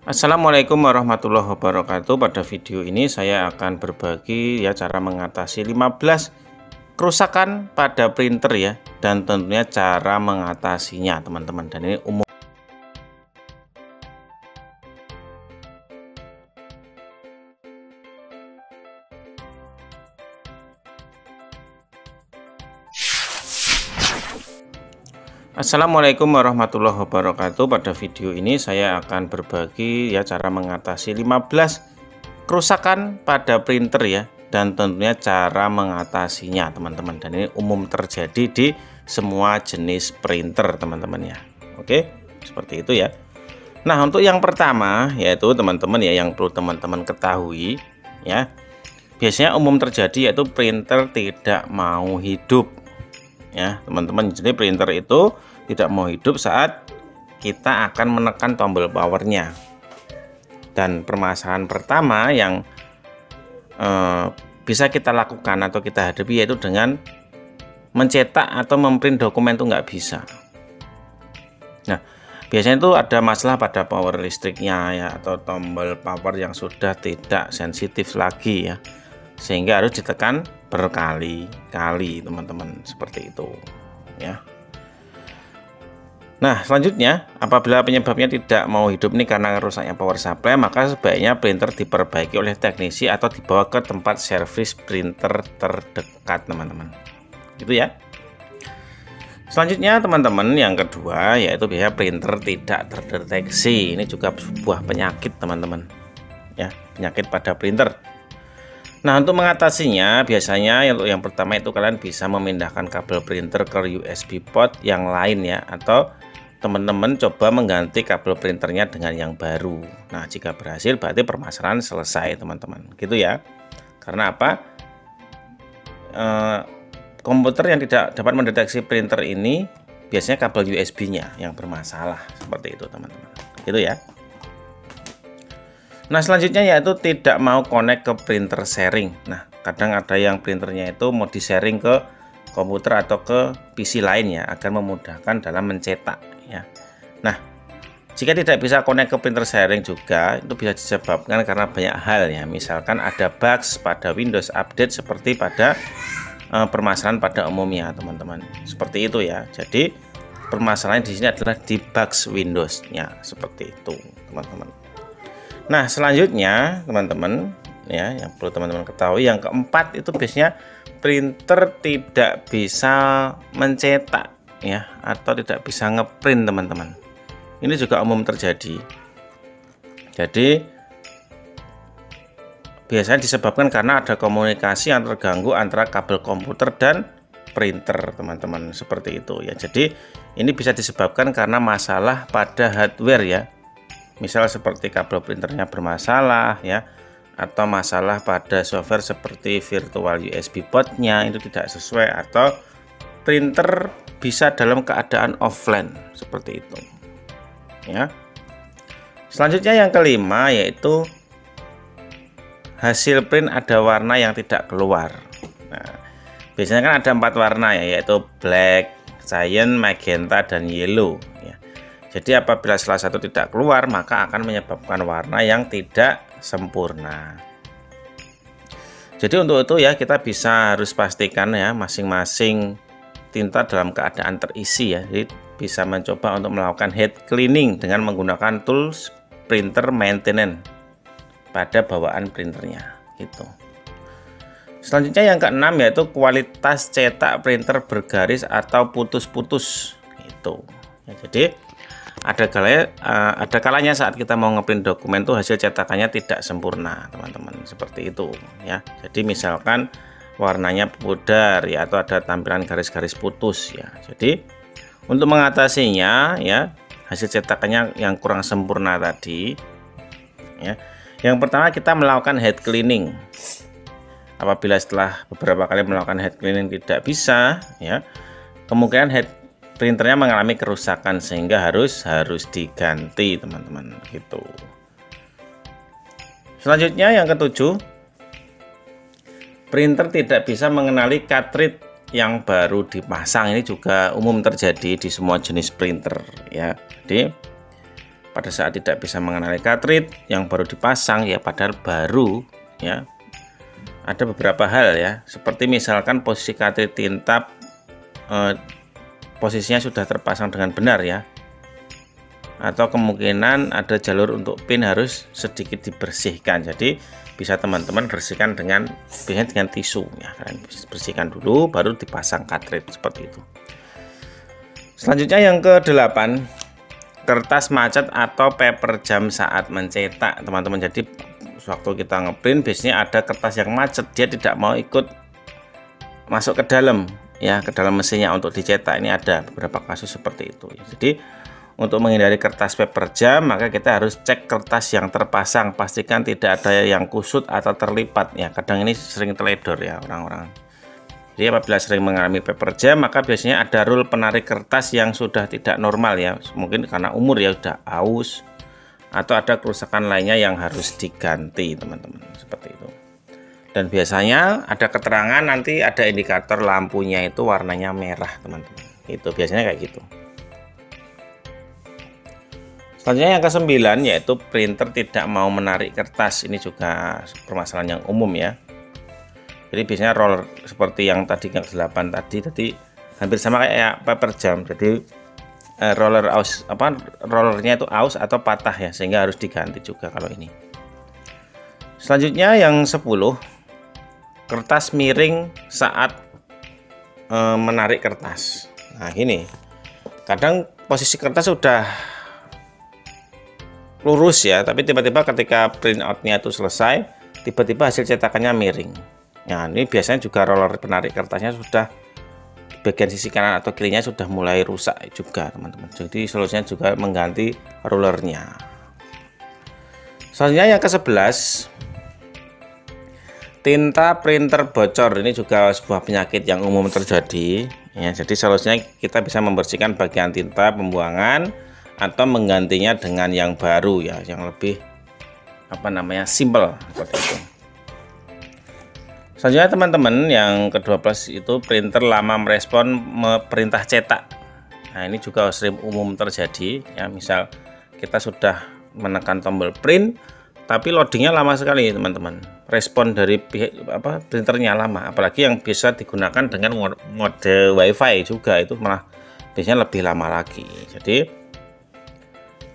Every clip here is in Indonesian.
Assalamualaikum warahmatullahi wabarakatuh. Pada video ini saya akan berbagi cara mengatasi 15 kerusakan pada printer dan tentunya cara mengatasinya teman-teman, dan ini umum. Assalamualaikum warahmatullahi wabarakatuh. Pada video ini saya akan berbagi cara mengatasi 15 kerusakan pada printer dan tentunya cara mengatasinya teman-teman, dan ini umum terjadi di semua jenis printer teman-teman ya. Oke, seperti itu ya. Nah, untuk yang pertama yaitu teman-teman yang perlu teman-teman ketahui biasanya umum terjadi yaitu printer tidak mau hidup teman-teman. Jadi printer itu tidak mau hidup saat kita akan menekan tombol powernya. Dan permasalahan pertama yang bisa kita lakukan atau kita hadapi yaitu dengan mencetak atau memprint dokumen itu nggak bisa. Nah, biasanya itu ada masalah pada power listriknya atau tombol power yang sudah tidak sensitif lagi sehingga harus ditekan berkali-kali teman-teman, seperti itu ya. Nah, selanjutnya apabila penyebabnya tidak mau hidup ini karena rusaknya power supply, maka sebaiknya printer diperbaiki oleh teknisi atau dibawa ke tempat servis printer terdekat teman-teman, gitu ya. Selanjutnya teman-teman, yang kedua yaitu biasanya printer tidak terdeteksi. Ini juga sebuah penyakit teman-teman penyakit pada printer. Nah, untuk mengatasinya biasanya yang pertama itu kalian bisa memindahkan kabel printer ke USB port yang lain atau teman-teman coba mengganti kabel printernya dengan yang baru. Nah, jika berhasil berarti permasalahan selesai teman-teman, gitu ya. Karena apa? Komputer yang tidak dapat mendeteksi printer ini biasanya kabel USB-nya yang bermasalah, seperti itu teman-teman, gitu ya. Nah, selanjutnya yaitu tidak mau connect ke printer sharing. Nah, kadang ada yang printernya itu mau di sharing ke komputer atau ke PC lain agar memudahkan dalam mencetak Nah, jika tidak bisa connect ke printer sharing juga itu bisa disebabkan karena banyak hal misalkan ada bugs pada Windows Update seperti pada permasalahan pada umumnya teman-teman, seperti itu ya. Jadi permasalahan di sini adalah di bugs Windows-nya, seperti itu teman-teman. Nah, selanjutnya teman-teman yang perlu teman-teman ketahui, yang keempat itu biasanya printer tidak bisa mencetak atau tidak bisa ngeprint teman-teman. Ini juga umum terjadi. Jadi biasanya disebabkan karena ada komunikasi yang terganggu antara kabel komputer dan printer teman-teman, seperti itu ya. Jadi ini bisa disebabkan karena masalah pada hardware misal seperti kabel printernya bermasalah atau masalah pada software seperti virtual USB portnya itu tidak sesuai, atau printer bisa dalam keadaan offline, seperti itu ya. Selanjutnya yang kelima yaitu hasil print ada warna yang tidak keluar. Nah, biasanya kan ada 4 warna yaitu black, cyan, magenta, dan yellow Jadi apabila salah satu tidak keluar maka akan menyebabkan warna yang tidak sempurna. Jadi untuk itu kita harus pastikan masing-masing tinta dalam keadaan terisi Jadi bisa mencoba untuk melakukan head cleaning dengan menggunakan tools printer maintenance pada bawaan printernya gitu. Selanjutnya yang keenam yaitu kualitas cetak printer bergaris atau putus-putus gitu jadi ada kalanya saat kita mau ngeprint dokumen tuh hasil cetakannya tidak sempurna teman-teman, seperti itu ya. Jadi misalkan warnanya pudar atau ada tampilan garis-garis putus Jadi untuk mengatasinya hasil cetakannya yang kurang sempurna tadi yang pertama kita melakukan head cleaning. Apabila setelah beberapa kali melakukan head cleaning tidak bisa kemungkinan printernya mengalami kerusakan sehingga harus diganti teman-teman gitu. Selanjutnya yang ketujuh, printer tidak bisa mengenali cartridge yang baru dipasang. Ini juga umum terjadi di semua jenis printer Jadi pada saat tidak bisa mengenali cartridge yang baru dipasang ya, padahal baru ya. Ada beberapa hal ya, seperti misalkan posisi cartridge tinta posisinya sudah terpasang dengan benar ya, atau kemungkinan ada jalur untuk pin harus sedikit dibersihkan. Jadi bisa teman-teman bersihkan dengan tisu ya, kalian bersihkan dulu baru dipasang cartridge seperti itu. Selanjutnya yang ke-8, kertas macet atau paper jam saat mencetak, teman-teman. Jadi waktu kita ngeprint biasanya ada kertas yang macet, dia tidak mau ikut masuk ke dalam ya, ke dalam mesinnya untuk dicetak. Ini ada beberapa kasus seperti itu. Jadi untuk menghindari kertas paper jam, maka kita harus cek kertas yang terpasang, pastikan tidak ada yang kusut atau terlipat ya. Kadang ini sering teledor ya orang-orang. Jadi apabila sering mengalami paper jam, maka biasanya ada rule penarik kertas yang sudah tidak normal ya. Mungkin karena umur ya, sudah aus atau ada kerusakan lainnya yang harus diganti, teman-teman. Seperti itu. Dan biasanya ada keterangan, nanti ada indikator lampunya itu warnanya merah, teman-teman. Itu biasanya kayak gitu. Selanjutnya yang ke-9 yaitu printer tidak mau menarik kertas. Ini juga permasalahan yang umum ya. Jadi biasanya roller seperti yang tadi yang 8 tadi hampir sama kayak paper jam. Jadi rollernya itu aus atau patah ya, sehingga harus diganti juga kalau ini. Selanjutnya yang 10, kertas miring saat menarik kertas. Nah gini, kadang posisi kertas sudah lurus ya, tapi tiba-tiba ketika print outnya itu selesai, tiba-tiba hasil cetakannya miring. Nah ini biasanya juga roller penarik kertasnya sudah bagian sisi kanan atau kirinya sudah mulai rusak juga, teman-teman. Jadi solusinya juga mengganti rollernya. Selanjutnya yang ke-11, tinta printer bocor. Ini juga sebuah penyakit yang umum terjadi ya. Jadi solusinya kita bisa membersihkan bagian tinta pembuangan atau menggantinya dengan yang baru ya, yang lebih simple seperti itu. Selanjutnya teman-teman yang ke-12 itu printer lama merespon perintah cetak. Nah ini juga sering umum terjadi ya, misal kita sudah menekan tombol print tapi loadingnya lama sekali, teman-teman. Respon dari printernya lama, apalagi yang bisa digunakan dengan mode WiFi juga, itu malah biasanya lebih lama lagi. Jadi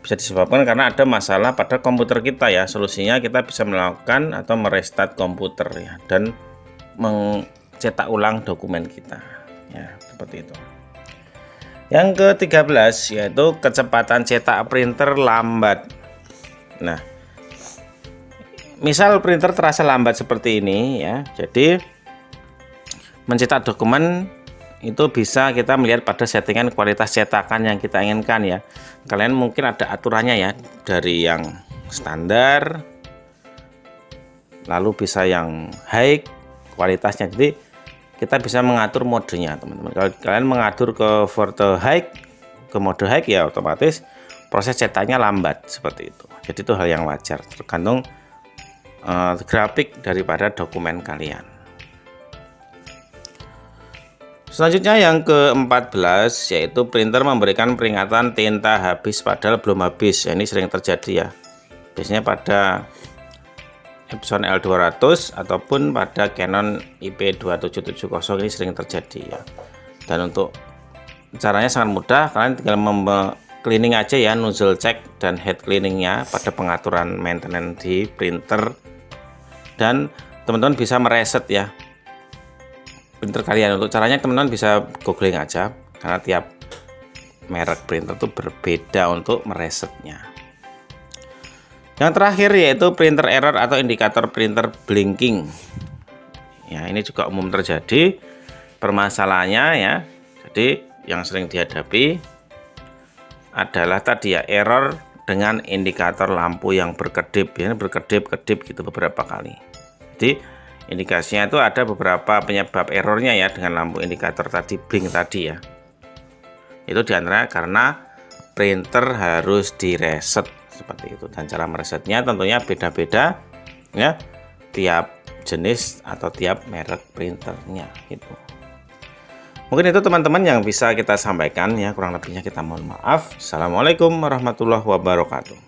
bisa disebabkan karena ada masalah pada komputer kita ya. Solusinya kita bisa melakukan atau merestart komputer ya, dan mencetak ulang dokumen kita ya, seperti itu. Yang ke-13 yaitu kecepatan cetak printer lambat. Nah misal printer terasa lambat seperti ini ya, jadi mencetak dokumen itu bisa kita melihat pada settingan kualitas cetakan yang kita inginkan ya. Kalian mungkin ada aturannya ya, dari yang standar lalu bisa yang high kualitasnya. Jadi kita bisa mengatur modenya, teman-teman. Kalau kalian mengatur ke mode high ya otomatis proses cetaknya lambat seperti itu. Jadi itu hal yang wajar, tergantung grafik daripada dokumen kalian. Selanjutnya yang ke-14 yaitu printer memberikan peringatan tinta habis padahal belum habis. Ya, ini sering terjadi ya, biasanya pada Epson L200 ataupun pada Canon IP2770 ini sering terjadi ya. Dan untuk caranya sangat mudah, kalian tinggal cleaning aja ya, nozzle check dan head cleaningnya pada pengaturan maintenance di printer, dan teman-teman bisa mereset ya printer kalian. Untuk caranya teman-teman bisa googling aja, karena tiap merek printer itu berbeda untuk meresetnya. Yang terakhir yaitu printer error atau indikator printer blinking. Ya, ini juga umum terjadi permasalahannya ya. Jadi yang sering dihadapi adalah tadi ya, error dengan indikator lampu yang berkedip ya, berkedip-kedip gitu beberapa kali. Jadi indikasinya itu ada beberapa penyebab errornya ya dengan lampu indikator tadi, blink tadi ya. Itu diantara karena printer harus direset seperti itu, dan cara meresetnya tentunya beda-beda ya, tiap jenis atau tiap merek printernya gitu. Mungkin itu teman-teman yang bisa kita sampaikan ya, kurang lebihnya kita mohon maaf. Assalamualaikum warahmatullahi wabarakatuh.